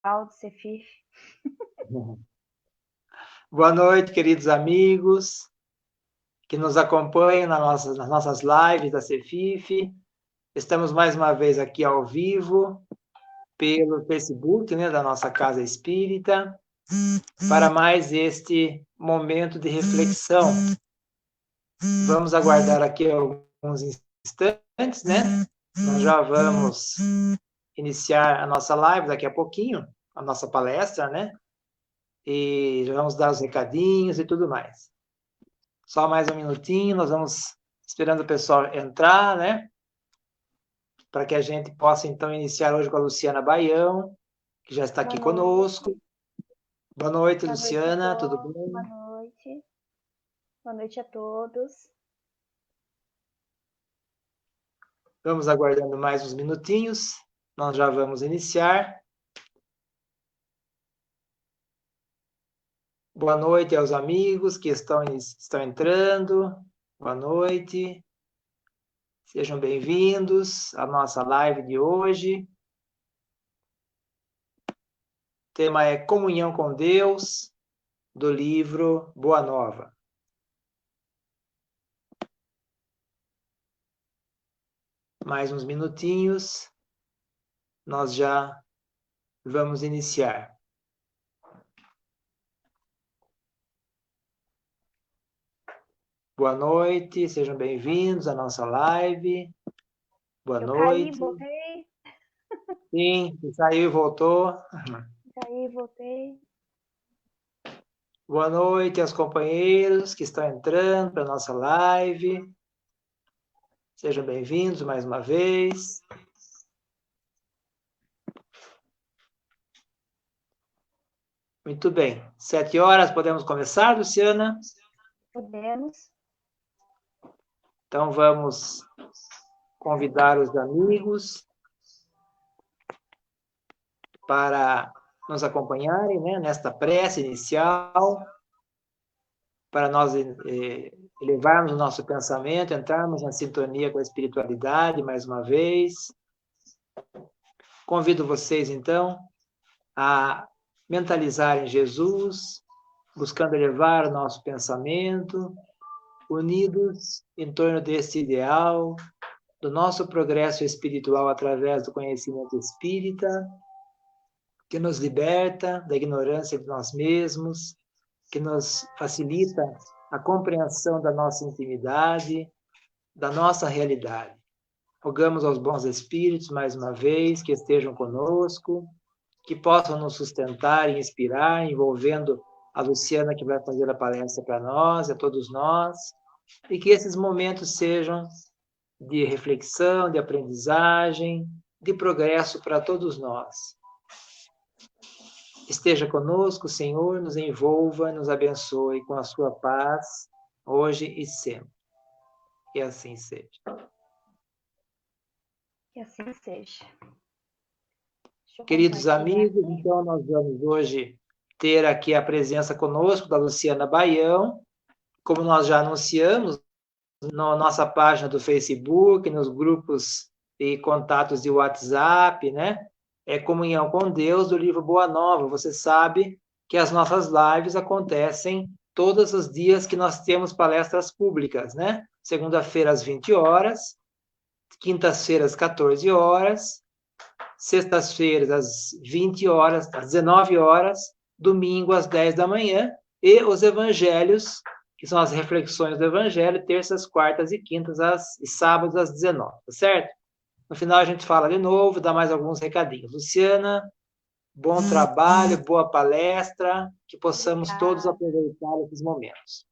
Aldo, Cefif. Boa noite, queridos amigos que nos acompanham nas nossas lives da Cefif. Estamos mais uma vez aqui ao vivo pelo Facebook, né, da nossa Casa Espírita, para mais este momento de reflexão. Vamos aguardar aqui alguns instantes, né? Nós já vamos iniciar a nossa live daqui a pouquinho, a nossa palestra, né? E já vamos dar os recadinhos e tudo mais. Só mais um minutinho, nós vamos esperando o pessoal entrar, né? Para que a gente possa, então, iniciar hoje com a Luciana Baião, que já está aqui Boa noite. conosco. Boa noite, Boa noite a Luciana, tudo todos. bem? Boa noite. Boa noite a todos. Vamos aguardando mais uns minutinhos, nós já vamos iniciar. Boa noite aos amigos que estão entrando. Boa noite. Sejam bem-vindos à nossa live de hoje. O tema é Comunhão com Deus, do livro Boa Nova. Mais uns minutinhos, nós já vamos iniciar. Boa noite, sejam bem-vindos à nossa live. Boa Eu caí, noite. voltei. Sim, saiu e voltou. Caí, voltei. Boa noite aos companheiros que estão entrando para a nossa live. Sejam bem-vindos mais uma vez. Muito bem. 7h, podemos começar, Luciana? Podemos. Então, vamos convidar os amigos para nos acompanharem, né, nesta prece inicial, para nós elevarmos o nosso pensamento, entrarmos na sintonia com a espiritualidade mais uma vez. Convido vocês, então, a mentalizarem Jesus, buscando elevar o nosso pensamento, unidos em torno desse ideal, do nosso progresso espiritual através do conhecimento espírita, que nos liberta da ignorância de nós mesmos, que nos facilita a compreensão da nossa intimidade, da nossa realidade. Rogamos aos bons espíritos, mais uma vez, que estejam conosco, que possam nos sustentar e inspirar, envolvendo a Luciana, que vai fazer a palestra para nós, a todos nós, e que esses momentos sejam de reflexão, de aprendizagem, de progresso para todos nós. Esteja conosco, Senhor, nos envolva, nos abençoe com a sua paz, hoje e sempre. Que assim seja. Que assim seja. Queridos amigos, então nós vamos hoje ter aqui a presença conosco da Luciana Baião, como nós já anunciamos na nossa página do Facebook, nos grupos e contatos de WhatsApp, né? É Comunhão com Deus, do livro Boa Nova. Você sabe que as nossas lives acontecem todos os dias que nós temos palestras públicas, né? Segunda-feira às 20h, quintas-feiras às 14h, sextas-feiras às 20h, às 19h, domingo às 10 da manhã, e os evangelhos, que são as reflexões do evangelho, terças, quartas e quintas e sábados às 19h, tá certo? No final a gente fala de novo, dá mais alguns recadinhos. Luciana, bom trabalho, boa palestra, que possamos todos aproveitar esses momentos.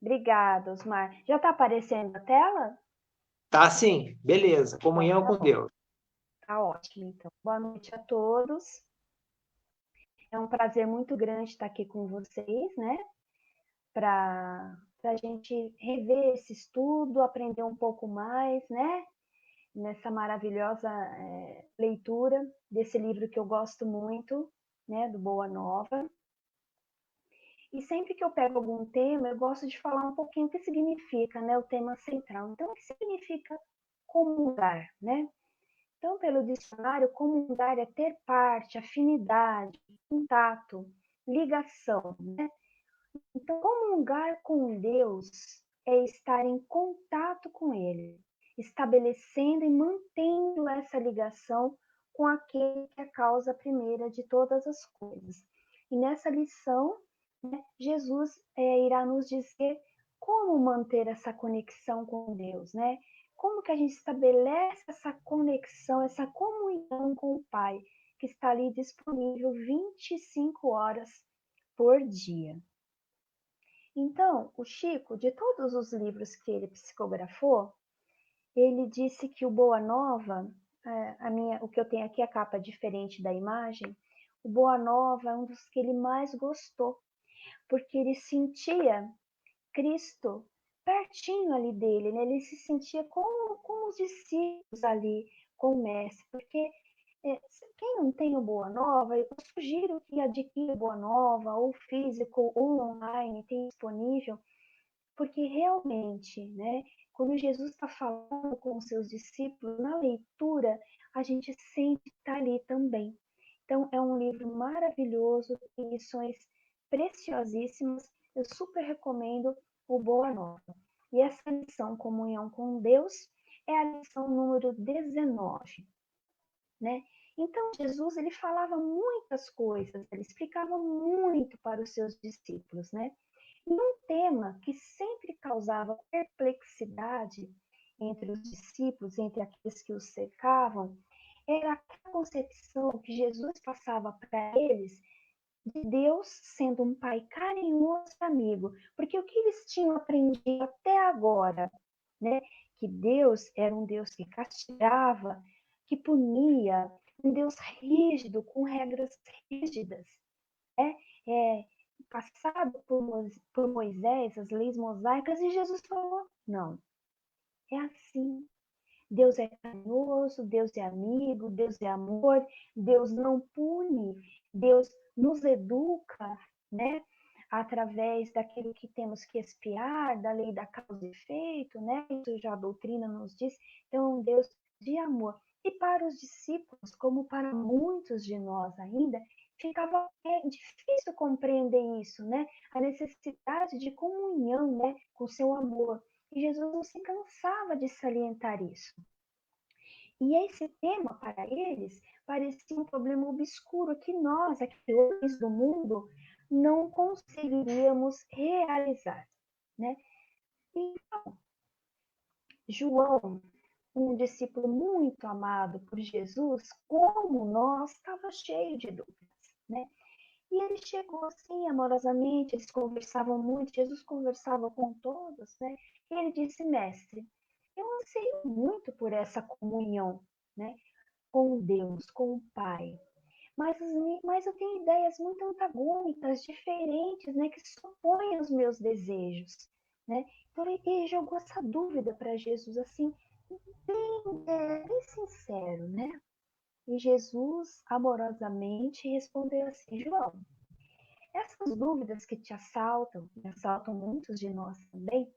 Obrigada, Osmar. Já está aparecendo a tela? Tá sim, beleza. Comunhão com Deus. Tá ótimo, então. Boa noite a todos. É um prazer muito grande estar aqui com vocês, né? Para a gente rever esse estudo, aprender um pouco mais, né? Nessa maravilhosa leitura desse livro que eu gosto muito, né? Do Boa Nova. E sempre que eu pego algum tema, eu gosto de falar um pouquinho o que significa, né? O tema central. Então, o que significa comungar, né? Então, pelo dicionário, comungar é ter parte, afinidade, contato, ligação, né? Então, comungar com Deus é estar em contato com Ele, estabelecendo e mantendo essa ligação com aquele que é a causa primeira de todas as coisas. E nessa lição, né, Jesus irá nos dizer como manter essa conexão com Deus, né? Como que a gente estabelece essa conexão, essa comunhão com o Pai, que está ali disponível 25 horas por dia. Então, o Chico, de todos os livros que ele psicografou, ele disse que o Boa Nova, o que eu tenho aqui, a capa diferente da imagem, o Boa Nova é um dos que ele mais gostou, porque ele sentia Cristo pertinho ali dele, né? Ele se sentia como os discípulos ali com o Mestre, porque quem não tem o Boa Nova, eu sugiro que adquira o Boa Nova, ou físico, ou online, tem disponível, porque realmente, né, quando Jesus está falando com os seus discípulos, na leitura, a gente sente estar ali também. Então, é um livro maravilhoso, tem lições preciosíssimas, eu super recomendo o Boa Nova. E essa lição, Comunhão com Deus, é a lição número 19, né? Então, Jesus, ele falava muitas coisas, ele explicava muito para os seus discípulos, né? E um tema que sempre causava perplexidade entre os discípulos, entre aqueles que os cercavam, era a concepção que Jesus passava para eles de Deus sendo um pai carinhoso e amigo. Porque o que eles tinham aprendido até agora, né? Que Deus era um Deus que castigava, que punia, um Deus rígido, com regras rígidas, né? Passado por Moisés, as leis mosaicas, e Jesus falou: não, é assim. Deus é carinhoso, Deus é amigo, Deus é amor, Deus não pune, Deus nos educa, né? Através daquilo que temos que expiar, da lei da causa e efeito, né? Isso já a doutrina nos diz. Então, é um Deus de amor. E para os discípulos, como para muitos de nós ainda, ficava difícil compreender isso, né? A necessidade de comunhão, né? Com seu amor. E Jesus não se cansava de salientar isso. E esse tema, para eles, parecia um problema obscuro que nós, aqui homens do mundo, não conseguiríamos realizar, né? Então, João, um discípulo muito amado por Jesus, como nós, estava cheio de dúvidas, né? E ele chegou assim, amorosamente, eles conversavam muito, Jesus conversava com todos, né? E ele disse: mestre, eu anseio muito por essa comunhão, né? Com Deus, com o Pai. Mas eu tenho ideias muito antagônicas, diferentes, né? Que se opõem aos meus desejos, né? Então ele jogou essa dúvida para Jesus, assim, bem sincero, né? E Jesus, amorosamente, respondeu assim: João, essas dúvidas que te assaltam, e assaltam muitos de nós também,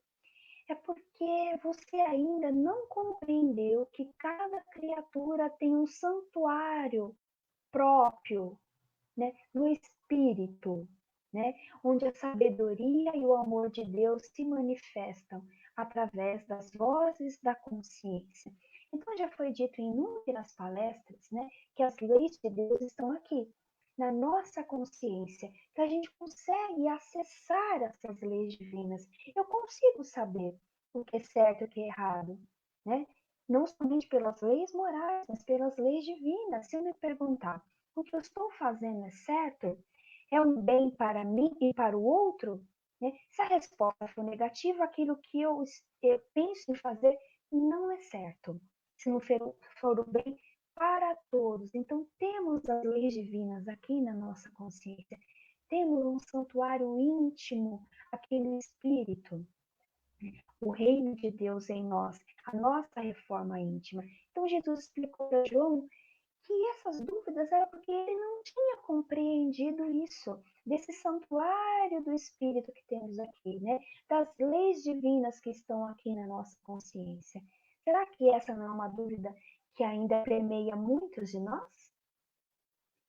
é porque você ainda não compreendeu que cada criatura tem um santuário próprio, né, no espírito, né, onde a sabedoria e o amor de Deus se manifestam através das vozes da consciência. Então já foi dito em inúmeras palestras, né, que as leis de Deus estão aqui, na nossa consciência, que a gente consegue acessar essas leis divinas. Eu consigo saber o que é certo e o que é errado, né? Não somente pelas leis morais, mas pelas leis divinas. Se eu me perguntar, o que eu estou fazendo é certo? É um bem para mim e para o outro? Né? Se a resposta for negativa, aquilo que eu penso em fazer não é certo. Se não for o bem para todos. Então, temos as leis divinas aqui na nossa consciência. Temos um santuário íntimo, aquele espírito, o reino de Deus em nós, a nossa reforma íntima. Então, Jesus explicou para João que essas dúvidas eram porque ele não tinha compreendido isso, desse santuário do Espírito que temos aqui, né? Das leis divinas que estão aqui na nossa consciência. Será que essa não é uma dúvida que ainda permeia muitos de nós?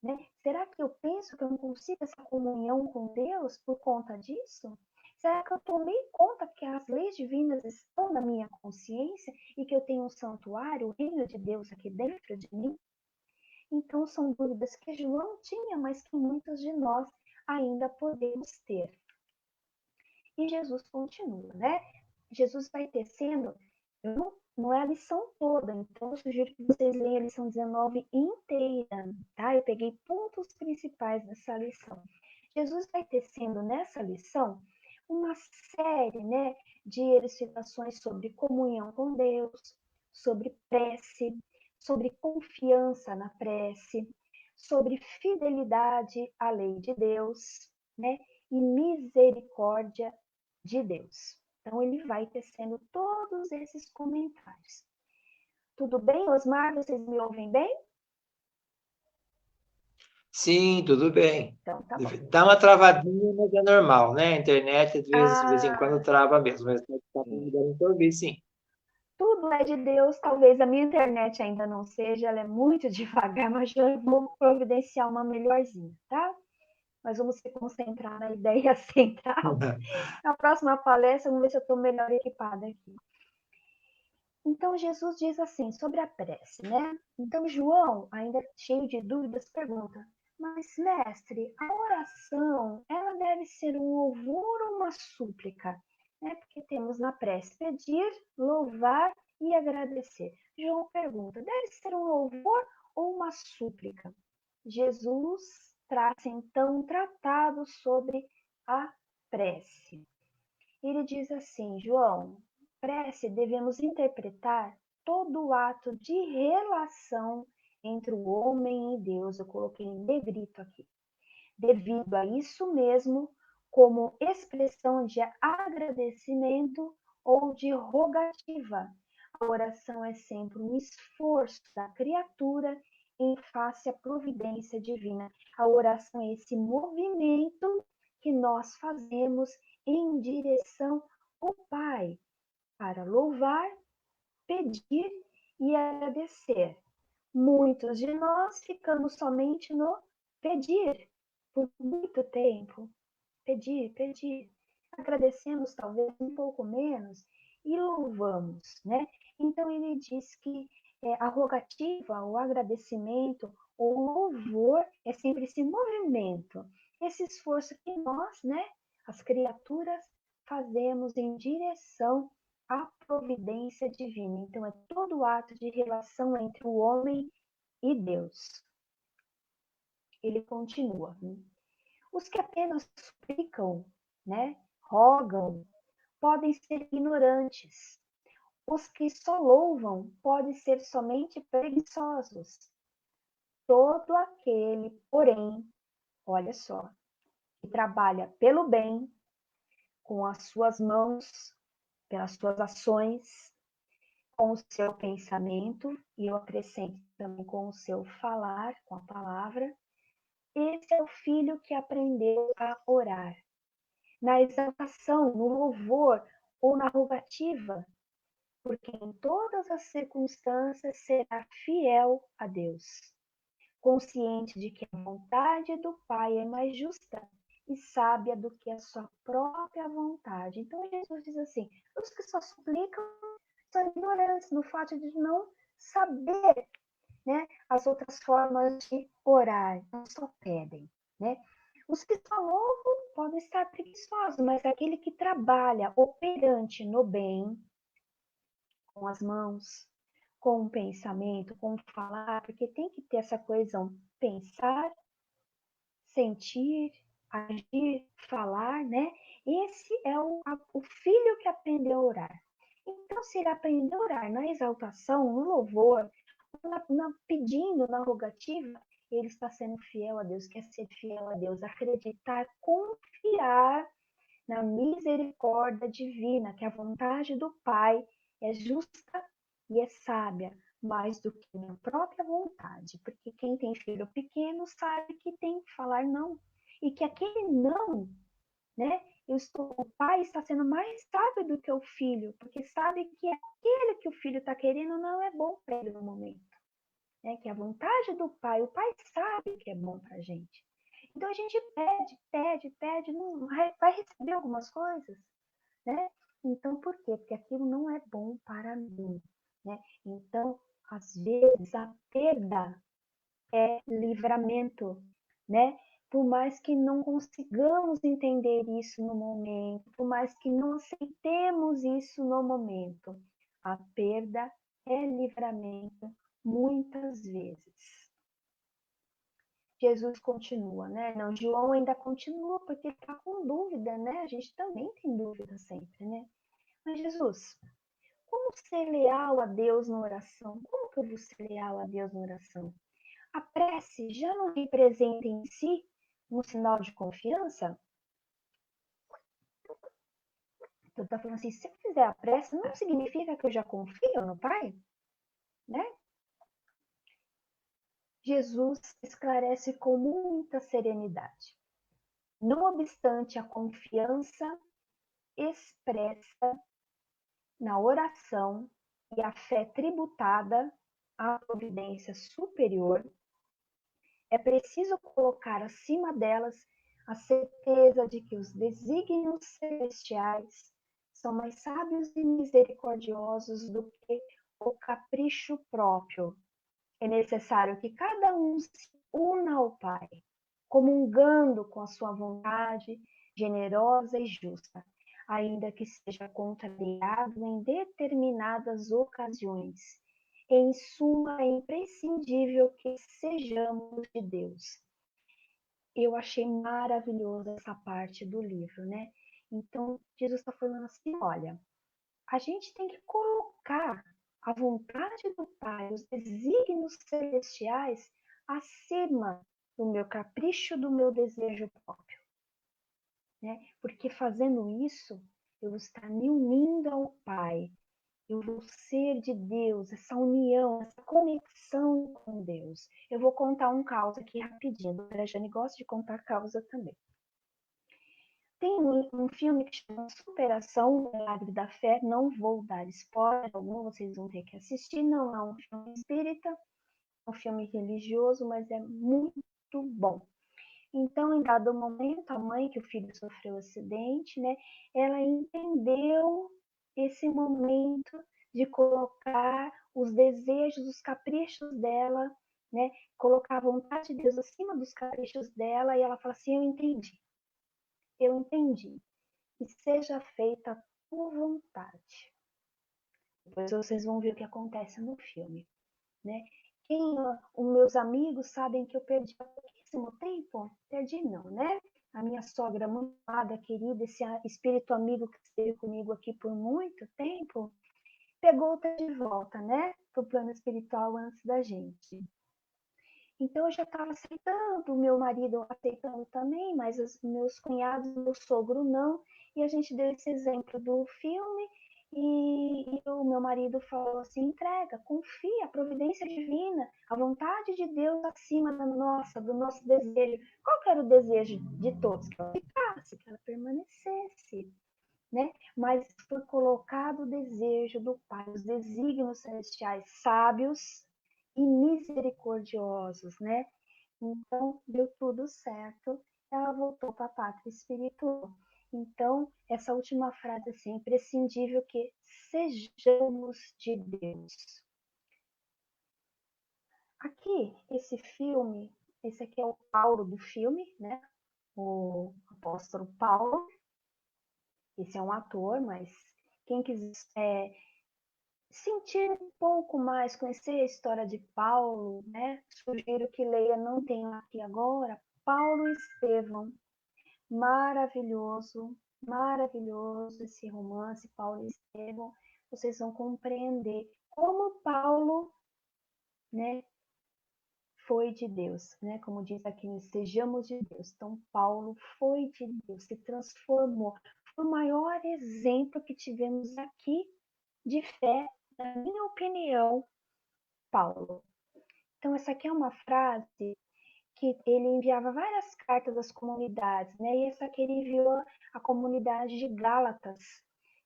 Né? Será que eu penso que eu não consigo essa comunhão com Deus por conta disso? Será que eu tomei conta que as leis divinas estão na minha consciência e que eu tenho um santuário, o reino de Deus aqui dentro de mim? Então, são dúvidas que João tinha, mas que muitos de nós ainda podemos ter. E Jesus continua, né? Jesus vai tecendo, não é a lição toda, então eu sugiro que vocês leiam a lição 19 inteira, tá? Eu peguei pontos principais dessa lição. Jesus vai tecendo nessa lição uma série, né, de elucidações sobre comunhão com Deus, sobre prece, sobre confiança na prece, sobre fidelidade à lei de Deus, né, e misericórdia de Deus. Então, ele vai tecendo todos esses comentários. Tudo bem, Osmar? Vocês me ouvem bem? Sim, tudo bem. Então, tá bom. Dá uma travadinha, mas é normal, né? A internet, de vez em quando, Ah, trava mesmo, mas está dando para ouvir, sim. tudo é de Deus, talvez a minha internet ainda não seja, ela é muito devagar, mas eu vou providenciar uma melhorzinha, tá? Mas vamos se concentrar na ideia central. Na próxima palestra, vamos ver se eu estou melhor equipada aqui. Então, Jesus diz assim, sobre a prece, né? Então, João, ainda cheio de dúvidas, pergunta, mas, mestre, a oração, ela deve ser um louvor ou uma súplica? Né? Porque temos na prece pedir, louvar e agradecer. João pergunta, deve ser um louvor ou uma súplica? Jesus traz, então, um tratado sobre a prece. Ele diz assim, João, prece devemos interpretar todo o ato de relação entre o homem e Deus. Eu coloquei em negrito aqui. Devido a isso mesmo, como expressão de agradecimento ou de rogativa. A oração é sempre um esforço da criatura em face à providência divina. A oração é esse movimento que nós fazemos em direção ao Pai, para louvar, pedir e agradecer. Muitos de nós ficamos somente no pedir, por muito tempo. Pedir, pedir. Agradecemos talvez um pouco menos e louvamos, né? Então ele diz que a rogativa, o agradecimento, o louvor é sempre esse movimento, esse esforço que nós, né, as criaturas, fazemos em direção à providência divina. Então é todo o ato de relação entre o homem e Deus. Ele continua. Os que apenas suplicam, né, rogam, podem ser ignorantes. Os que só louvam podem ser somente preguiçosos. Todo aquele, porém, olha só, que trabalha pelo bem, com as suas mãos, pelas suas ações, com o seu pensamento, e eu acrescento também com o seu falar, com a palavra, esse é o filho que aprendeu a orar. Na exaltação, no louvor ou na rogativa, porque em todas as circunstâncias será fiel a Deus, consciente de que a vontade do Pai é mais justa e sábia do que a sua própria vontade. Então Jesus diz assim, os que só suplicam são ignorantes no fato de não saber, né, as outras formas de orar, não só pedem, né? Os que só louvam podem estar preguiçosos, mas aquele que trabalha operante no bem, com as mãos, com o pensamento, com o falar, porque tem que ter essa coesão, pensar, sentir, agir, falar, né? Esse é o filho que aprendeu a orar. Então, se ele aprendeu a orar na exaltação, no louvor, pedindo, na rogativa, ele está sendo fiel a Deus, quer ser fiel a Deus, acreditar, confiar na misericórdia divina, que a vontade do Pai é justa e é sábia, mais do que a minha própria vontade. Porque quem tem filho pequeno sabe que tem que falar não. E que aquele não, né? O pai está sendo mais sábio do que o filho, porque sabe que aquele que o filho está querendo não é bom para ele no momento. né? Que é a vontade do Pai. O Pai sabe que é bom para a gente. Então a gente pede, não vai receber algumas coisas, né? Então por quê? Porque aquilo não é bom para mim, né? Então, às vezes, a perda é livramento, né? Por mais que não consigamos entender isso no momento, por mais que não aceitemos isso no momento, a perda é livramento muitas vezes. Jesus continua, né? Não, João ainda continua porque está com dúvida, né? A gente também tem dúvida sempre, né? Mas Jesus, como ser leal a Deus na oração? Como que eu vou ser leal a Deus na oração? A prece já não representa em si um sinal de confiança? Tu está falando assim, se eu fizer a prece, não significa que eu já confio no Pai? Né? Jesus esclarece com muita serenidade. Não obstante a confiança expressa na oração e a fé tributada à providência superior, é preciso colocar acima delas a certeza de que os desígnios celestiais são mais sábios e misericordiosos do que o capricho próprio. É necessário que cada um se una ao Pai, comungando com a sua vontade generosa e justa, ainda que seja contrariado em determinadas ocasiões. Em suma, é imprescindível que sejamos de Deus. Eu achei maravilhosa essa parte do livro, né? Então, Jesus está falando assim: olha, a gente tem que colocar a vontade do Pai, os desígnios celestiais, acima do meu capricho, do meu desejo próprio, né? Porque fazendo isso, eu vou estar me unindo ao Pai, eu vou ser de Deus, essa união, essa conexão com Deus. Eu vou contar um caos aqui rapidinho. A Jane gosta de contar causa também. Tem um filme que chama Superação, o Milagre da Fé. Não vou dar spoiler algum, vocês vão ter que assistir. Não é um filme espírita, é um filme religioso, mas é muito bom. Então, em dado momento, a mãe que o filho sofreu acidente, né, ela entendeu esse momento de colocar os desejos, os caprichos dela, né, colocar a vontade de Deus acima dos caprichos dela, e ela fala assim: eu entendi, que seja feita a tua vontade. Depois vocês vão ver o que acontece no filme, né? Os meus amigos sabem que eu perdi há pouquíssimo tempo? Perdi não, né? A minha sogra muito amada, querida, esse espírito amigo que esteve comigo aqui por muito tempo, pegou de volta, né? Pro plano espiritual antes da gente. Então eu já estava aceitando, o meu marido aceitando também, mas os meus cunhados, meu sogro não. E a gente deu esse exemplo do filme e o meu marido falou assim: entrega, confia, a providência divina, a vontade de Deus acima da nossa, do nosso desejo. Qual que era o desejo de todos? Que ela ficasse, que ela permanecesse. Né? Mas foi colocado o desejo do Pai, os desígnios celestiais sábios e misericordiosos, né? Então, deu tudo certo, ela voltou para a pátria espiritual. Então, essa última frase assim, imprescindível que sejamos de Deus. Aqui, esse filme, esse aqui é o Paulo do filme, né? O apóstolo Paulo. Esse é um ator, mas quem quiser sentir um pouco mais, conhecer a história de Paulo, né? Sugiro que leia, não tenho aqui agora, Paulo Estevão. Maravilhoso, maravilhoso esse romance, Paulo Estevão. Vocês vão compreender como Paulo, né, foi de Deus, né? Como diz aqui, sejamos de Deus. Então, Paulo foi de Deus, se transformou. Foi o maior exemplo que tivemos aqui de fé, na minha opinião, Paulo. Então, essa aqui é uma frase que ele enviava várias cartas às comunidades, né? E essa aqui ele enviou à comunidade de Gálatas.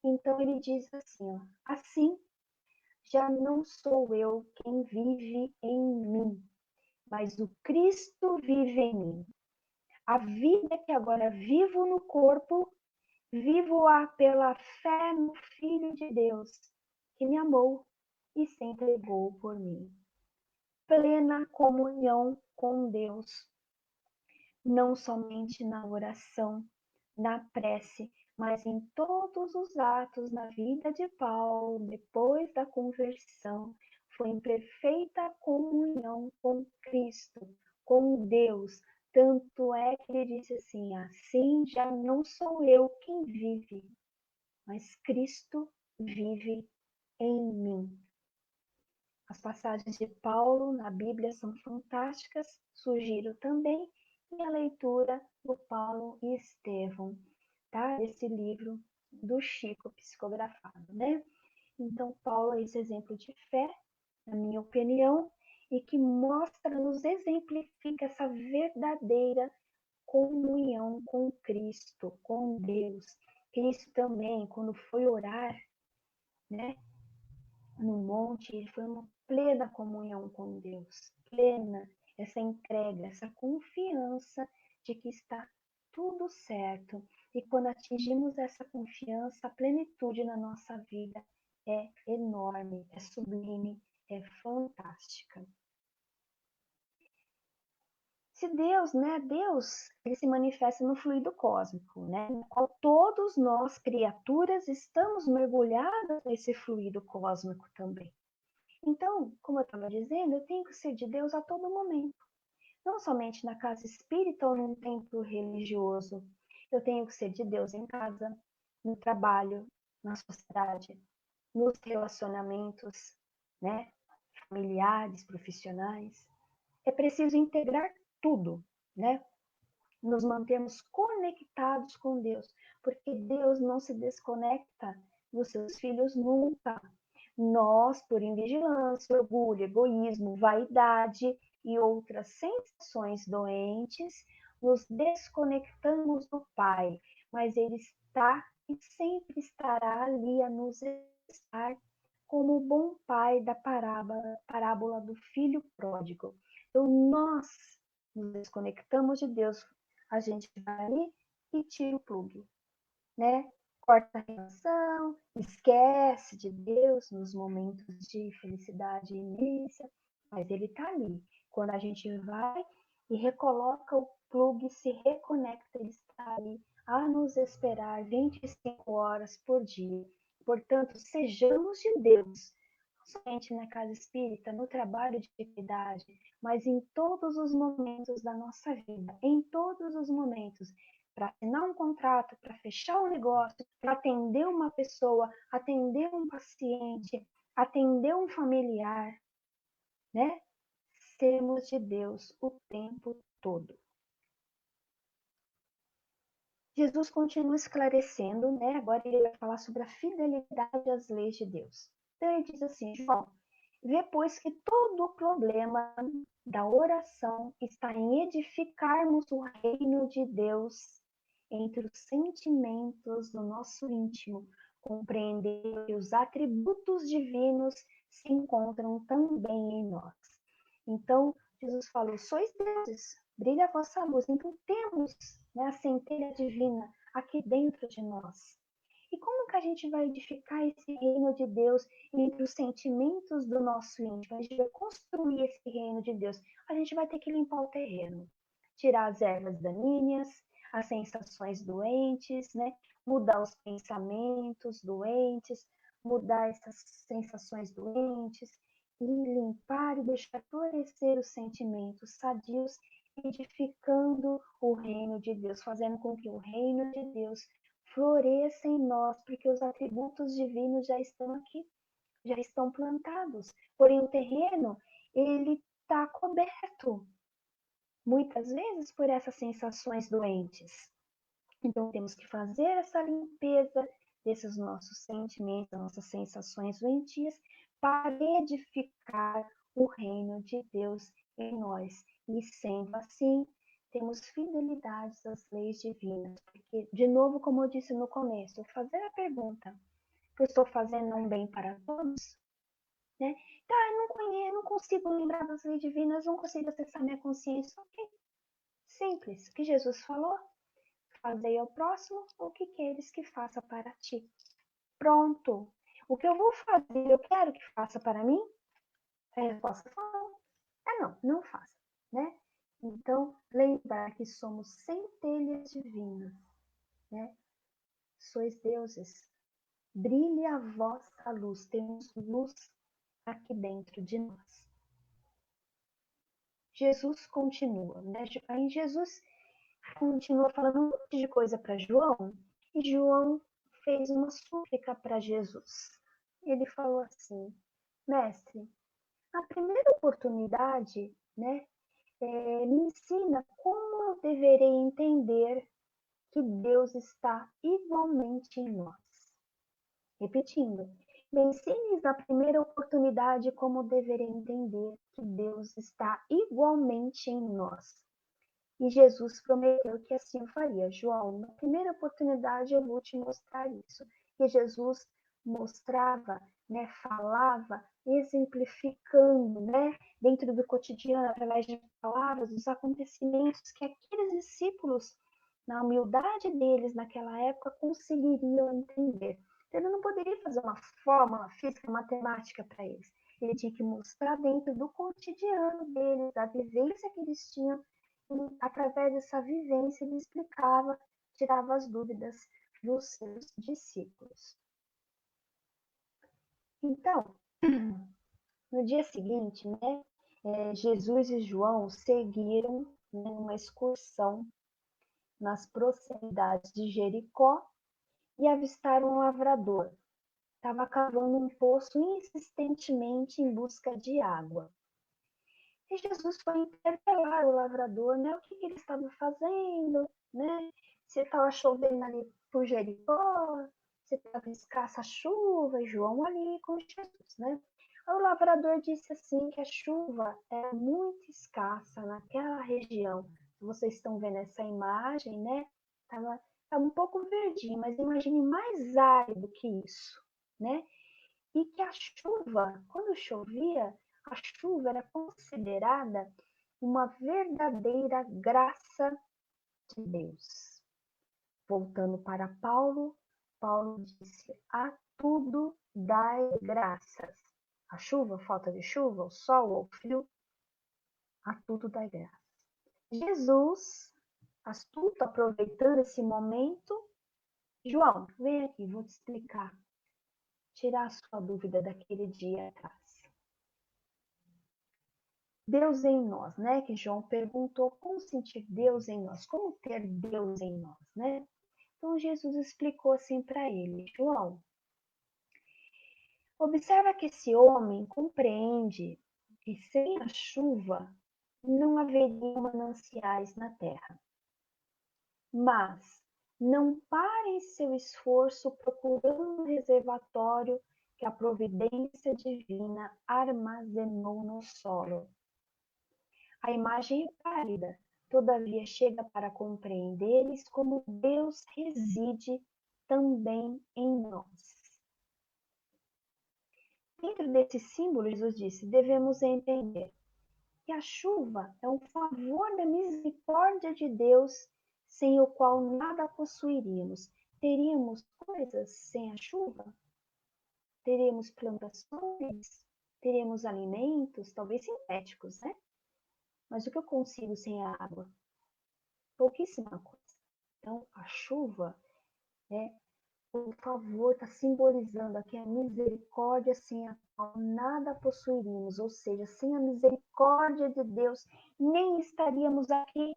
Então, ele diz assim, ó, assim, já não sou eu quem vive em mim, mas o Cristo vive em mim. A vida que agora vivo no corpo, vivo-a pela fé no Filho de Deus, que me amou e se entregou por mim. Plena comunhão com Deus, não somente na oração, na prece, mas em todos os atos na vida de Paulo, depois da conversão, foi em perfeita comunhão com Cristo, com Deus. Tanto é que ele disse assim: assim já não sou eu quem vive, mas Cristo vive em mim. As passagens de Paulo na Bíblia são fantásticas, sugiro também a leitura do Paulo e Estevão, tá? Esse livro do Chico psicografado, né? Então, Paulo é esse exemplo de fé, na minha opinião, e que mostra, nos exemplifica essa verdadeira comunhão com Cristo, com Deus. Cristo também, quando foi orar, né, no monte, ele foi uma plena comunhão com Deus, plena, essa entrega, essa confiança de que está tudo certo. E quando atingimos essa confiança, a plenitude na nossa vida é enorme, é sublime, é fantástica. Se Deus, né, Deus, ele se manifesta no fluido cósmico, né, no qual todos nós, criaturas, estamos mergulhadas nesse fluido cósmico também. Então, como eu estava dizendo, eu tenho que ser de Deus a todo momento. Não somente na casa espírita ou num templo religioso. Eu tenho que ser de Deus em casa, no trabalho, na sociedade, nos relacionamentos, né? Familiares, profissionais. É preciso integrar tudo, né? Nos mantermos conectados com Deus, porque Deus não se desconecta dos seus filhos nunca. Nós, por invigilância, orgulho, egoísmo, vaidade e outras sensações doentes, nos desconectamos do Pai, mas Ele está e sempre estará ali a nos estar como o bom pai da parábola do filho pródigo. Então, nós nos desconectamos de Deus, a gente vai ali e tira o plugue, né? Corta a relação, esquece de Deus nos momentos de felicidade imensa, mas ele está ali. Quando a gente vai e recoloca o plugue, se reconecta, ele está ali a nos esperar 25 horas por dia. Portanto, sejamos de Deus, não somente na casa espírita, no trabalho de atividade, mas em todos os momentos da nossa vida, em todos os momentos, para assinar um contrato, para fechar um negócio, para atender uma pessoa, atender um paciente, atender um familiar, né? Sermos de Deus o tempo todo. Jesus continua esclarecendo, né? Agora ele vai falar sobre a fidelidade às leis de Deus. Então ele diz assim, João, vê pois que todo o problema da oração está em edificarmos o reino de Deus entre os sentimentos do nosso íntimo, compreender que os atributos divinos se encontram também em nós. Então, Jesus falou, sois deuses, brilha a vossa luz. Então, temos, né, a centelha divina aqui dentro de nós. E como que a gente vai edificar esse reino de Deus entre os sentimentos do nosso íntimo? A gente vai construir esse reino de Deus. A gente vai ter que limpar o terreno, tirar as ervas daninhas, as sensações doentes, né? Mudar os pensamentos doentes, mudar essas sensações doentes e limpar e deixar florescer os sentimentos sadios, edificando o reino de Deus, fazendo com que o reino de Deus floresça em nós, porque os atributos divinos já estão aqui, já estão plantados. Porém, o terreno, ele está coberto, muitas vezes, por essas sensações doentes. Então, temos que fazer essa limpeza desses nossos sentimentos, nossas sensações doentias, para edificar o reino de Deus em nós. E sendo assim, temos fidelidade às leis divinas. Porque, de novo, como eu disse no começo, fazer a pergunta: eu estou fazendo um bem para todos? né? Tá, eu não conheço, não consigo lembrar das leis divinas, não consigo acessar minha consciência. Ok, simples. O que Jesus falou? Fazei ao próximo o que queres que faça para ti. Pronto. O que eu vou fazer, eu quero que faça para mim? A resposta fala, não faça, né? Então, lembrar que somos centelhas divinas, né? Sois deuses. Brilhe a vossa luz. Temos luz aqui dentro de nós. Jesus continua, né? Aí Jesus continua falando um monte de coisa para João, e João fez uma súplica para Jesus. Ele falou assim: Mestre, a primeira oportunidade, né, me ensina como eu deverei entender que Deus está igualmente em nós. Repetindo, me ensines na primeira oportunidade como deverei entender que Deus está igualmente em nós. E Jesus prometeu que assim o faria. João, na primeira oportunidade eu vou te mostrar isso. E Jesus mostrava, né, falava, exemplificando, né, dentro do cotidiano, através de palavras, os acontecimentos que aqueles discípulos, na humildade deles naquela época, conseguiriam entender. Então, ele não poderia fazer uma fórmula física, matemática para eles. Ele tinha que mostrar dentro do cotidiano deles, da vivência que eles tinham, e através dessa vivência ele explicava, tirava as dúvidas dos seus discípulos. Então, no dia seguinte, né, Jesus e João seguiram, né, uma excursão nas proximidades de Jericó e avistaram um lavrador. Estava cavando um poço insistentemente em busca de água. E Jesus foi interpelar o lavrador, né? O que ele estava fazendo, né? Se estava chovendo ali por Jericó, se estava escassa a chuva, e João ali com Jesus, né? Aí o lavrador disse assim que a chuva era muito escassa naquela região. Vocês estão vendo essa imagem, né? Tava um pouco verdinho, mas imagine mais árido que isso, né? E que a chuva, quando chovia, a chuva era considerada uma verdadeira graça de Deus. Voltando para Paulo, Paulo disse: a tudo dai graças. A chuva, falta de chuva, o sol ou o frio, a tudo dai graças. Jesus, astuto, aproveitando esse momento, João, vem aqui, vou te explicar, tirar a sua dúvida daquele dia atrás. Deus em nós, né? Que João perguntou como sentir Deus em nós, como ter Deus em nós, né? Então Jesus explicou assim para ele: João, observa que esse homem compreende que sem a chuva não haveria mananciais na terra. Mas não pare seu esforço procurando um reservatório que a providência divina armazenou no solo. A imagem é pálida, todavia chega para compreenderes como Deus reside também em nós. Dentro desse símbolo, Jesus disse, devemos entender que a chuva é um favor da misericórdia de Deus, sem o qual nada possuiríamos. Teríamos coisas sem a chuva? Teríamos plantações? Teríamos alimentos, talvez sintéticos, né? Mas o que eu consigo sem a água? Pouquíssima coisa. Então, a chuva, por favor, está simbolizando aqui a misericórdia sem a qual nada possuiríamos, ou seja, sem a misericórdia de Deus, nem estaríamos aqui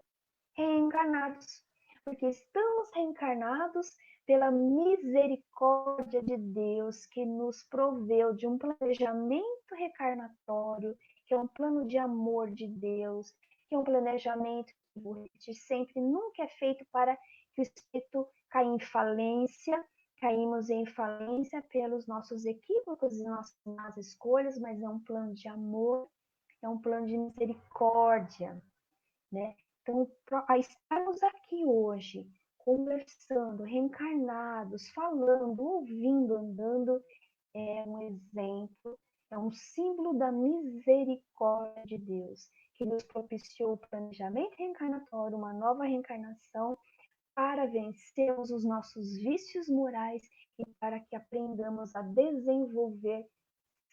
reencarnados, porque estamos reencarnados pela misericórdia de Deus que nos proveu de um planejamento reencarnatório, que é um plano de amor de Deus, que é um planejamento que sempre nunca é feito para que o espírito caia em falência. Caímos em falência pelos nossos equívocos e nossas más escolhas, mas é um plano de amor, é um plano de misericórdia, né? Então, a estarmos aqui hoje, conversando, reencarnados, falando, ouvindo, andando, é um exemplo É um símbolo da misericórdia de Deus, que nos propiciou o planejamento reencarnatório, uma nova reencarnação, para vencermos os nossos vícios morais e para que aprendamos a desenvolver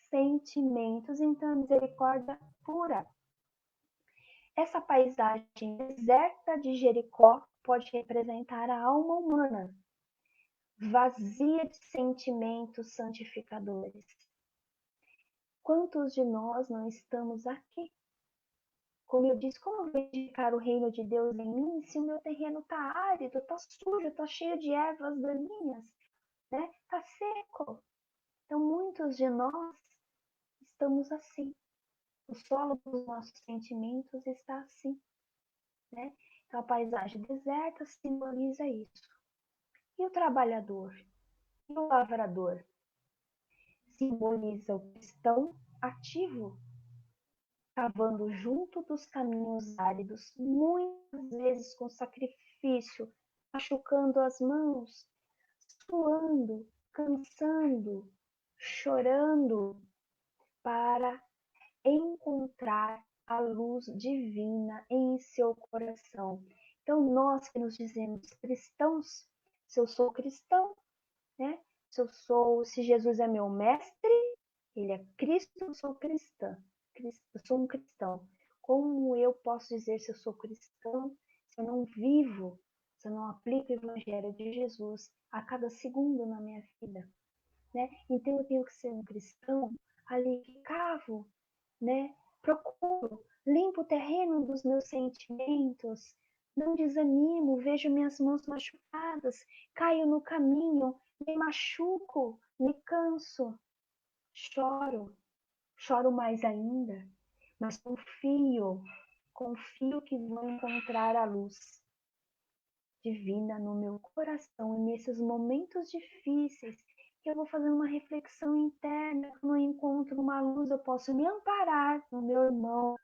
sentimentos. Então, a misericórdia pura. Essa paisagem deserta de Jericó pode representar a alma humana, vazia de sentimentos santificadores. Quantos de nós não estamos aqui? Como eu disse, como eu vou edificar o reino de Deus em mim se o meu terreno está árido, está sujo, está cheio de ervas daninhas, né? Está seco. Então, muitos de nós estamos assim. O solo dos nossos sentimentos está assim, né? Então, a paisagem deserta simboliza isso. E o trabalhador? E o lavrador? Simboliza o cristão ativo, cavando junto dos caminhos áridos, muitas vezes com sacrifício, machucando as mãos, suando, cansando, chorando, para encontrar a luz divina em seu coração. Então, nós que nos dizemos cristãos, se eu sou cristão, né? Se Jesus é meu mestre, ele é Cristo, eu sou cristã. Eu sou um cristão. Como eu posso dizer se eu sou cristão se eu não vivo, se eu não aplico o evangelho de Jesus a cada segundo na minha vida, né? Então eu tenho que ser um cristão ali que cavo, né? Procuro, limpo o terreno dos meus sentimentos, não desanimo, vejo minhas mãos machucadas, caio no caminho, me machuco, me canso, choro, choro mais ainda, mas confio que vou encontrar a luz divina no meu coração e nesses momentos difíceis que eu vou fazer uma reflexão interna, quando eu encontro uma luz, eu posso me amparar no meu irmão,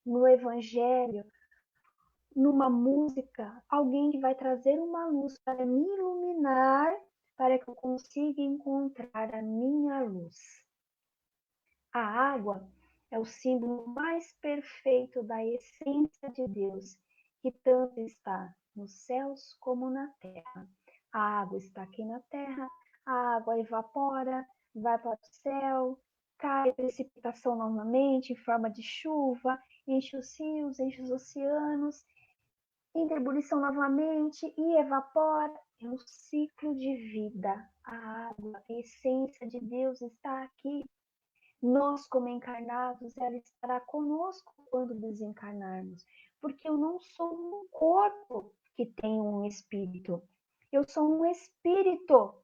no evangelho, numa música, alguém que vai trazer uma luz para me iluminar, para que eu consiga encontrar a minha luz. A água é o símbolo mais perfeito da essência de Deus, que tanto está nos céus como na terra. A água está aqui na terra, a água evapora, vai para o céu, cai precipitação novamente em forma de chuva, enche os rios, enche os oceanos, entra ebulição novamente e evapora. É um ciclo de vida. A água, a essência de Deus está aqui. Nós, como encarnados, ela estará conosco quando desencarnarmos, porque eu não sou um corpo que tem um espírito. Eu sou um espírito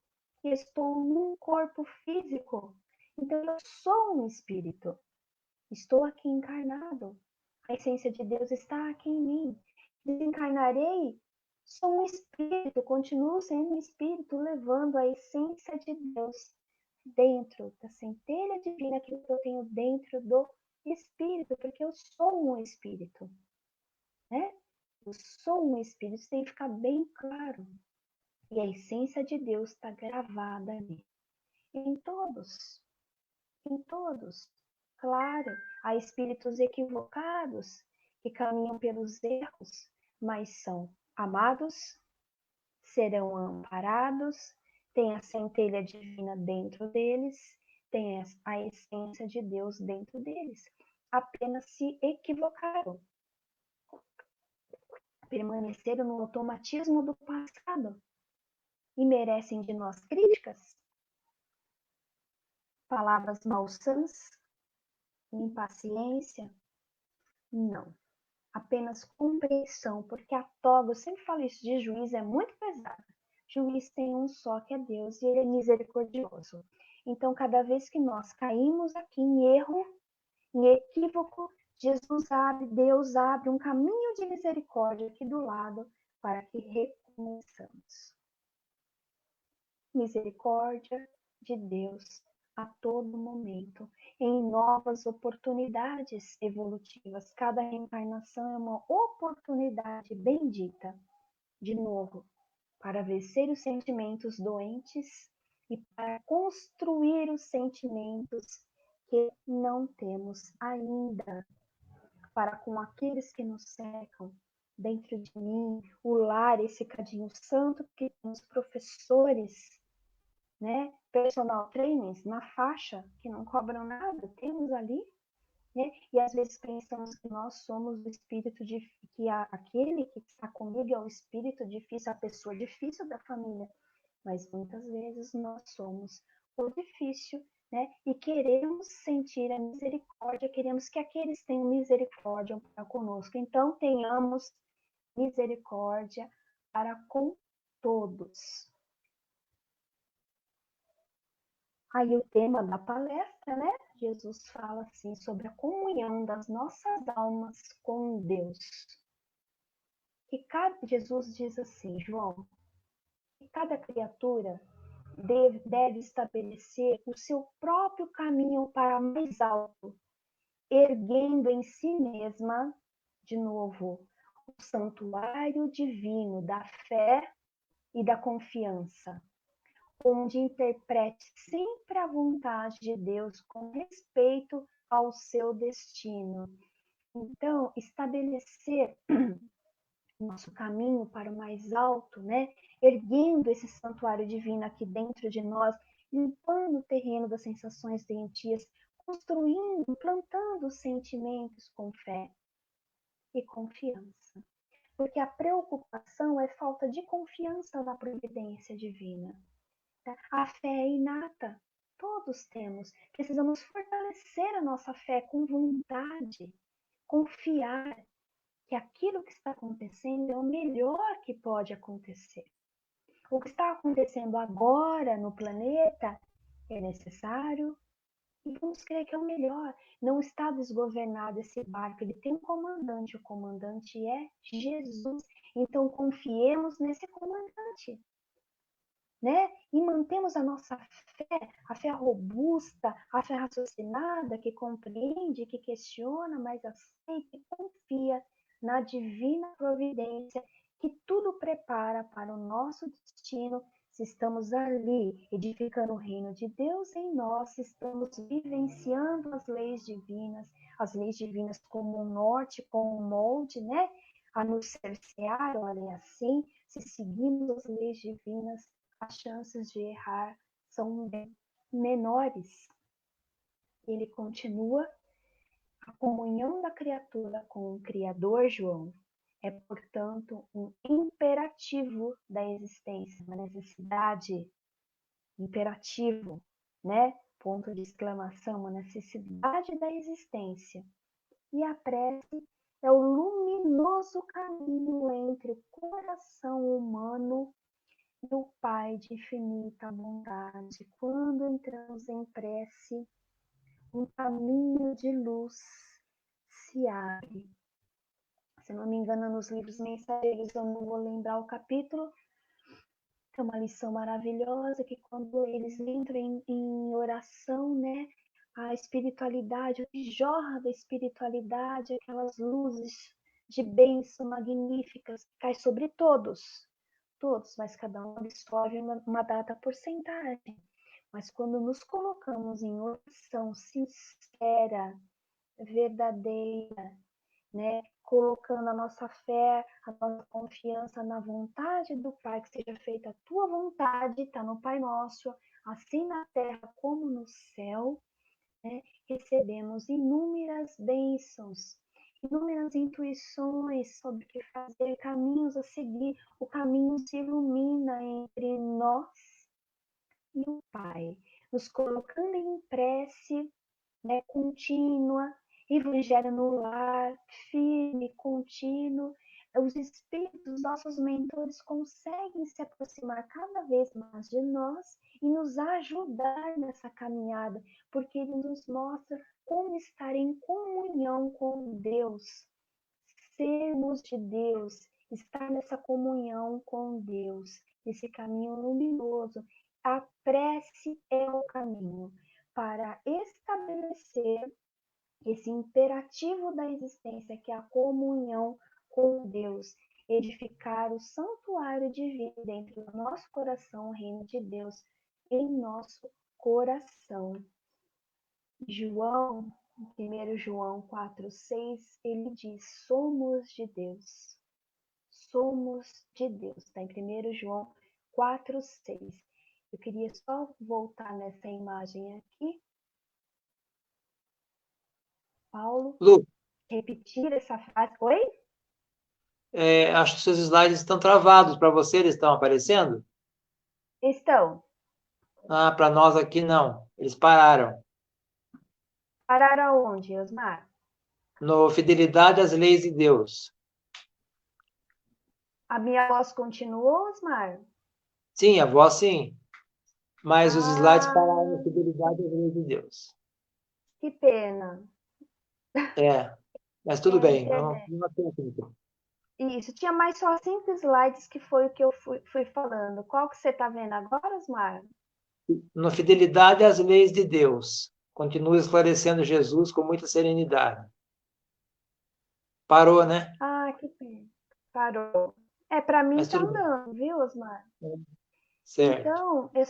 que estou num corpo físico. Então, eu sou um espírito. Estou aqui encarnado. A essência de Deus está aqui em mim. Desencarnarei, sou um espírito, continuo sendo um espírito, levando a essência de Deus dentro da centelha divina, aquilo que eu tenho dentro do espírito, porque eu sou um espírito, né? Eu sou um espírito, isso tem que ficar bem claro. E a essência de Deus está gravada ali. Em todos. Claro, há espíritos equivocados que caminham pelos erros, mas são amados, serão amparados, tem a centelha divina dentro deles, tem a essência de Deus dentro deles. Apenas se equivocaram, permaneceram no automatismo do passado e merecem de nós críticas, palavras malsãs, impaciência. Não. Apenas compreensão, porque a toga, eu sempre falo isso, de juiz é muito pesada. Juiz tem um só, que é Deus, e ele é misericordioso. Então, cada vez que nós caímos aqui em erro, em equívoco, Deus abre um caminho de misericórdia aqui do lado para que recomeçamos. Misericórdia de Deus a todo momento, em novas oportunidades evolutivas. Cada reencarnação é uma oportunidade bendita, de novo, para vencer os sentimentos doentes e para construir os sentimentos que não temos ainda para com aqueles que nos cercam. Dentro de mim, o lar, esse cadinho santo que temos professores, né, personal trainers na faixa, que não cobram nada, temos ali, né? E às vezes pensamos que nós somos o espírito que aquele que está comigo é o espírito difícil, a pessoa difícil da família, mas muitas vezes nós somos o difícil, né? E queremos sentir a misericórdia, queremos que aqueles tenham misericórdia para conosco. Então tenhamos misericórdia para com todos. Aí o tema da palestra, né? Jesus fala assim sobre a comunhão das nossas almas com Deus. Jesus diz assim, João, que cada criatura deve estabelecer o seu próprio caminho para mais alto, erguendo em si mesma, de novo, o santuário divino da fé e da confiança, onde interprete sempre a vontade de Deus com respeito ao seu destino. Então, estabelecer nosso caminho para o mais alto, né? Erguendo esse santuário divino aqui dentro de nós, limpando o terreno das sensações doentias, construindo, plantando sentimentos com fé e confiança. Porque a preocupação é falta de confiança na providência divina. A fé é inata, todos temos. Precisamos fortalecer a nossa fé com vontade, confiar que aquilo que está acontecendo é o melhor que pode acontecer. O que está acontecendo agora no planeta é necessário e vamos crer que é o melhor. Não está desgovernado esse barco, ele tem um comandante, o comandante é Jesus. Então confiemos nesse comandante. Né? E mantemos a nossa fé, a fé robusta, a fé raciocinada, que compreende, que questiona, mas aceita e confia na divina providência que tudo prepara para o nosso destino. Se estamos ali edificando o reino de Deus em nós, se estamos vivenciando as leis divinas como um norte, como um molde, né? A nos cercear, olha assim, se seguimos as leis divinas, as chances de errar são bem menores. Ele continua, a comunhão da criatura com o Criador, João, é, portanto, um imperativo da existência, uma necessidade, imperativo, né? Ponto de exclamação, uma necessidade da existência. E a prece é o luminoso caminho entre o coração humano e o Pai de infinita bondade. Quando entramos em prece, um caminho de luz se abre. Se não me engano, nos livros mensageiros, eu não vou lembrar o capítulo, é uma lição maravilhosa que quando eles entram em oração, né, a espiritualidade, o que jorra da espiritualidade, aquelas luzes de bênção magníficas, cai sobre todos, mas cada um absorve uma data porcentagem. Mas quando nos colocamos em oração sincera, verdadeira, né, colocando a nossa fé, a nossa confiança na vontade do Pai, que seja feita a tua vontade, está no Pai Nosso, assim na terra como no céu, né, recebemos inúmeras bênçãos, inúmeras intuições sobre o que fazer, caminhos a seguir. O caminho se ilumina entre nós e o Pai, nos colocando em prece, né, contínua, evangelho no lar, firme, contínuo. Os espíritos, nossos mentores, conseguem se aproximar cada vez mais de nós e nos ajudar nessa caminhada, porque ele nos mostra como estar em comunhão com Deus, sermos de Deus, estar nessa comunhão com Deus, esse caminho luminoso. A prece é o caminho para estabelecer esse imperativo da existência, que é a comunhão com Deus, edificar o santuário divino dentro do nosso coração, o reino de Deus em nosso coração. João, em 1 João 4,6, ele diz: somos de Deus. Somos de Deus. Está em 1 João 4,6. Eu queria só voltar nessa imagem aqui. Paulo, Lu, repetir essa frase. Oi? acho que seus slides estão travados para você, eles estão aparecendo? Estão. Ah, para nós aqui não, eles pararam. Parar aonde, Osmar? No Fidelidade às Leis de Deus. A minha voz continuou, Osmar? Sim, a voz sim, mas os slides pararam Ah, no Fidelidade às Leis de Deus. que pena. É, mas É tudo a bem, é internet. uma técnica. Isso, tinha mais só 5 slides que foi o que eu fui falando. Qual que você está vendo agora, Osmar? No Fidelidade às Leis de Deus. Continua esclarecendo Jesus com muita serenidade. Parou, né? Ah, que pena. Parou. Para mim Mas tá tudo bem. andando, viu, Osmar? Certo. Então, eu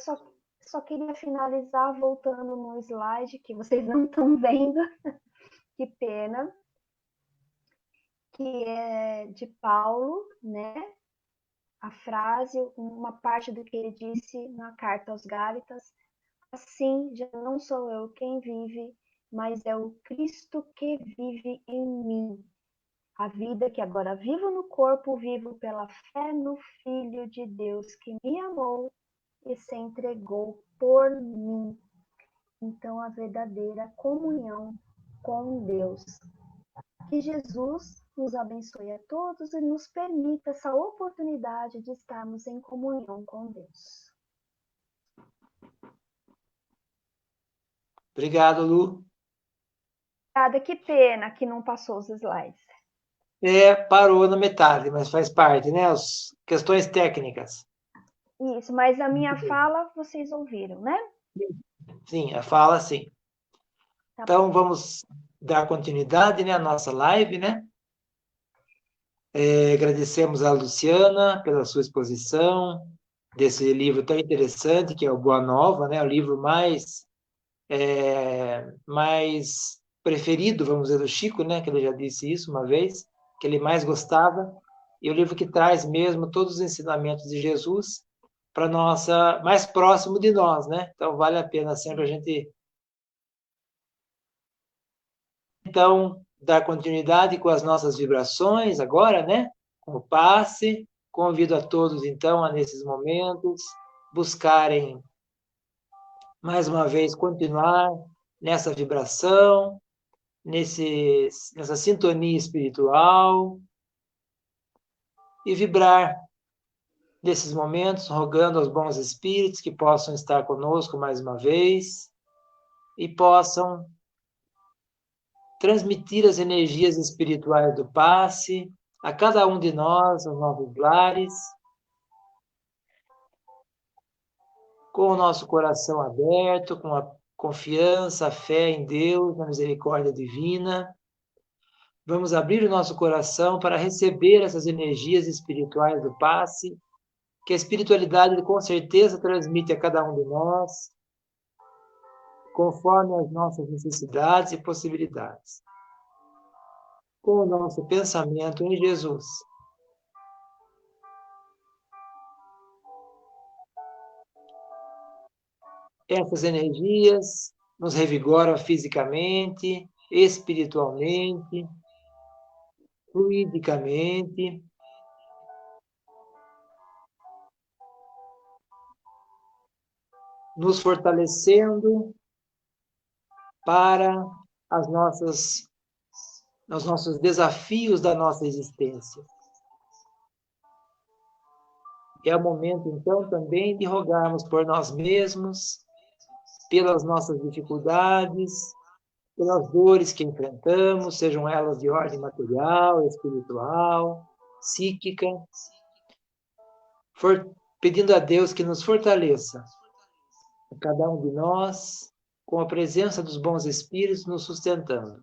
só queria finalizar voltando no slide que vocês não estão vendo. Que pena. Que é de Paulo, né? A frase, uma parte do que ele disse na carta aos Gálatas: assim, já não sou eu quem vive, mas é o Cristo que vive em mim. A vida que agora vivo no corpo, vivo pela fé no Filho de Deus que me amou e se entregou por mim. Então, a verdadeira comunhão com Deus. Que Jesus nos abençoe a todos e nos permita essa oportunidade de estarmos em comunhão com Deus. Obrigado, Lu. Obrigada, que pena que não passou os slides. Parou na metade, mas faz parte, né? As questões técnicas. Isso, mas a minha fala vocês ouviram, né? Sim, a fala sim. Tá bom. Então, vamos dar continuidade, né, à nossa live, né? Agradecemos a Luciana pela sua exposição desse livro tão interessante, que é o Boa Nova, né? O livro mais preferido, vamos dizer, do Chico, né? Que ele já disse isso uma vez, que ele mais gostava, e o livro que traz mesmo todos os ensinamentos de Jesus para nossa mais próximo de nós, né? Então vale a pena sempre a gente então dar continuidade com as nossas vibrações agora, né? Com o passe, convido a todos então a nesses momentos buscarem mais uma vez continuar nessa vibração, nessa sintonia espiritual e vibrar nesses momentos, rogando aos bons espíritos que possam estar conosco mais uma vez e possam transmitir as energias espirituais do passe a cada um de nós, aos nossos lares, com o nosso coração aberto, com a confiança, a fé em Deus, na misericórdia divina. Vamos abrir o nosso coração para receber essas energias espirituais do passe, que a espiritualidade com certeza transmite a cada um de nós, conforme as nossas necessidades e possibilidades. Com o nosso pensamento em Jesus. Essas energias nos revigoram fisicamente, espiritualmente, fluidicamente, nos fortalecendo para os nossos desafios da nossa existência. É o momento, então, também de rogarmos por nós mesmos, pelas nossas dificuldades, pelas dores que enfrentamos, sejam elas de ordem material, espiritual, psíquica, pedindo a Deus que nos fortaleça, a cada um de nós, com a presença dos bons espíritos nos sustentando,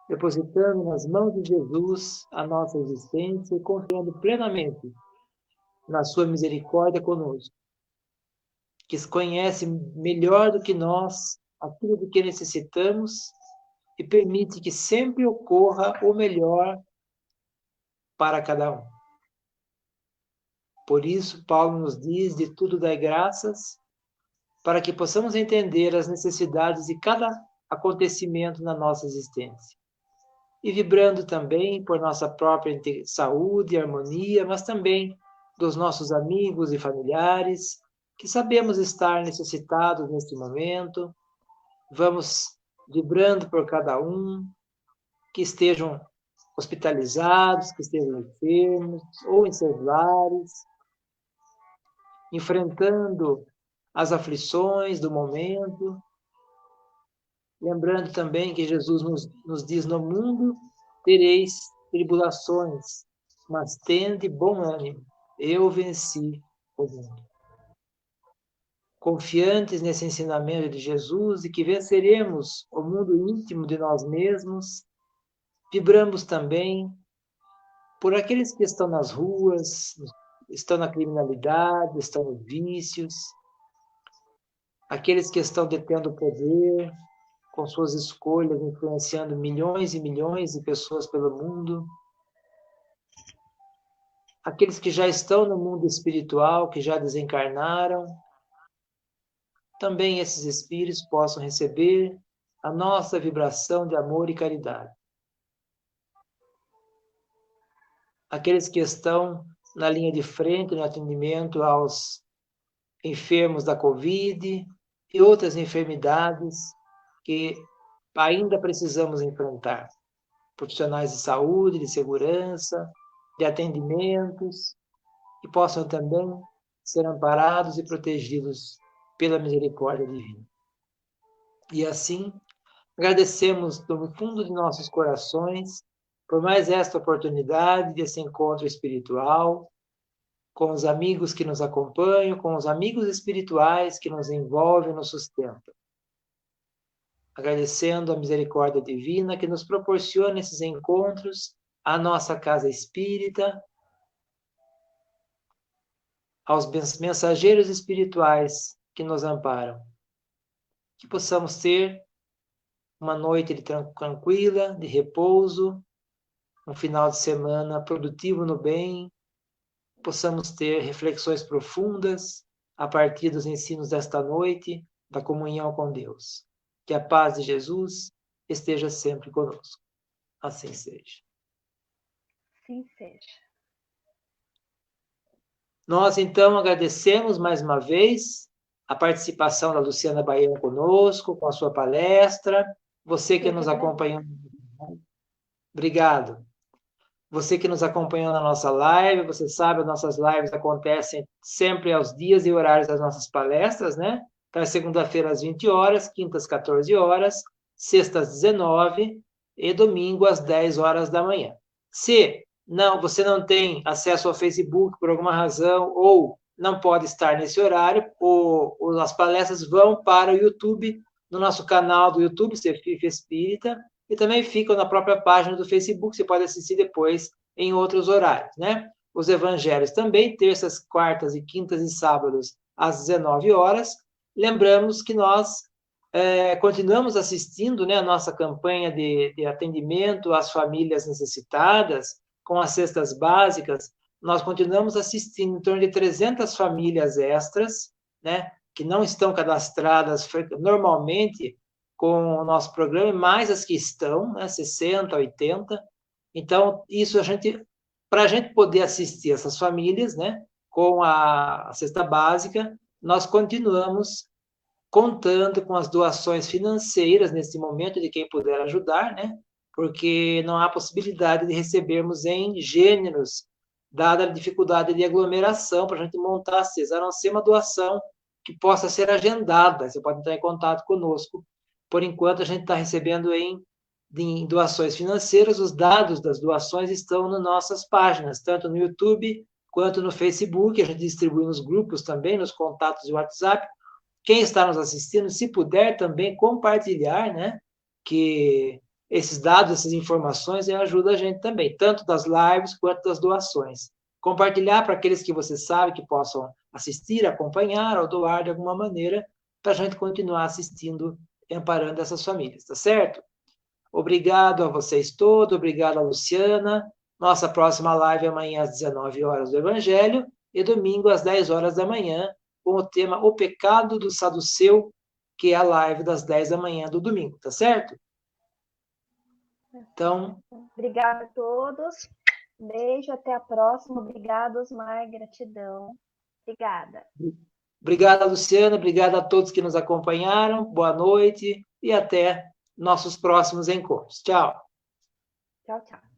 depositando nas mãos de Jesus a nossa existência e confiando plenamente na sua misericórdia conosco, que conhece melhor do que nós aquilo de que necessitamos e permite que sempre ocorra o melhor para cada um. Por isso, Paulo nos diz: de tudo dai graças, para que possamos entender as necessidades de cada acontecimento na nossa existência. E vibrando também por nossa própria saúde e harmonia, mas também dos nossos amigos e familiares, que sabemos estar necessitados neste momento. Vamos vibrando por cada um, que estejam hospitalizados, que estejam enfermos, ou em seus lares, enfrentando as aflições do momento. Lembrando também que Jesus nos diz: no mundo tereis tribulações, mas tende bom ânimo, eu venci o mundo. Confiantes nesse ensinamento de Jesus e que venceremos o mundo íntimo de nós mesmos, vibramos também por aqueles que estão nas ruas, estão na criminalidade, estão nos vícios, aqueles que estão detendo o poder, com suas escolhas, influenciando milhões e milhões de pessoas pelo mundo. Aqueles que já estão no mundo espiritual, que já desencarnaram, também esses espíritos possam receber a nossa vibração de amor e caridade. Aqueles que estão na linha de frente no atendimento aos enfermos da Covid e outras enfermidades que ainda precisamos enfrentar. Profissionais de saúde, de segurança, de atendimentos, que possam também ser amparados e protegidos pela misericórdia divina. E assim, agradecemos do fundo de nossos corações por mais esta oportunidade desse encontro espiritual, com os amigos que nos acompanham, com os amigos espirituais que nos envolvem e nos sustentam. Agradecendo a misericórdia divina que nos proporciona esses encontros, a nossa casa espírita, aos mensageiros espirituais que nos amparam. Que possamos ter uma noite tranquila, de repouso, um final de semana produtivo no bem, possamos ter reflexões profundas a partir dos ensinos desta noite, da comunhão com Deus. Que a paz de Jesus esteja sempre conosco. Assim seja. Assim seja. Nós, então, agradecemos mais uma vez a participação da Luciana Baião conosco, com a sua palestra. Você que nos acompanhou. Obrigado. Você que nos acompanhou na nossa live, você sabe, as nossas lives acontecem sempre aos dias e horários das nossas palestras, né? Então, segunda-feira às 20 horas, quintas 14 horas, sextas 19 e domingo às 10 horas da manhã. Se você não tem acesso ao Facebook por alguma razão ou não pode estar nesse horário, as palestras vão para o YouTube, no nosso canal do YouTube, Cefife Espírita, e também ficam na própria página do Facebook, você pode assistir depois em outros horários, né? Os evangelhos também, terças, quartas e quintas e sábados, às 19 horas. Lembramos que nós continuamos assistindo, né, a nossa campanha de atendimento às famílias necessitadas, com as cestas básicas. Nós continuamos assistindo em torno de 300 famílias extras, né, que não estão cadastradas normalmente com o nosso programa, mais as que estão, né, 60, 80. Então, isso para a gente poder assistir essas famílias, né, com a cesta básica, nós continuamos contando com as doações financeiras nesse momento de quem puder ajudar, né, porque não há possibilidade de recebermos em gêneros, dada a dificuldade de aglomeração para a gente montar a cesta, a não ser uma doação que possa ser agendada. Você pode entrar em contato conosco. Por enquanto, a gente está recebendo em doações financeiras. Os dados das doações estão nas nossas páginas, tanto no YouTube quanto no Facebook. A gente distribui nos grupos também, nos contatos de WhatsApp. Quem está nos assistindo, se puder também compartilhar, né, que esses dados, essas informações, ajudam a gente também, tanto das lives quanto das doações. Compartilhar para aqueles que você sabe que possam assistir, acompanhar ou doar de alguma maneira, para a gente continuar assistindo e amparando essas famílias, tá certo? Obrigado a vocês todos, obrigado a Luciana. Nossa próxima live é amanhã às 19 horas do Evangelho e domingo às 10 horas da manhã, com o tema O Pecado do Saduceu, que é a live das 10 da manhã do domingo, tá certo? Então... Obrigada a todos. Beijo, até a próxima. Obrigada, Osmar, gratidão. Obrigada. Obrigada, Luciana. Obrigada a todos que nos acompanharam. Boa noite e até nossos próximos encontros. Tchau. Tchau, tchau.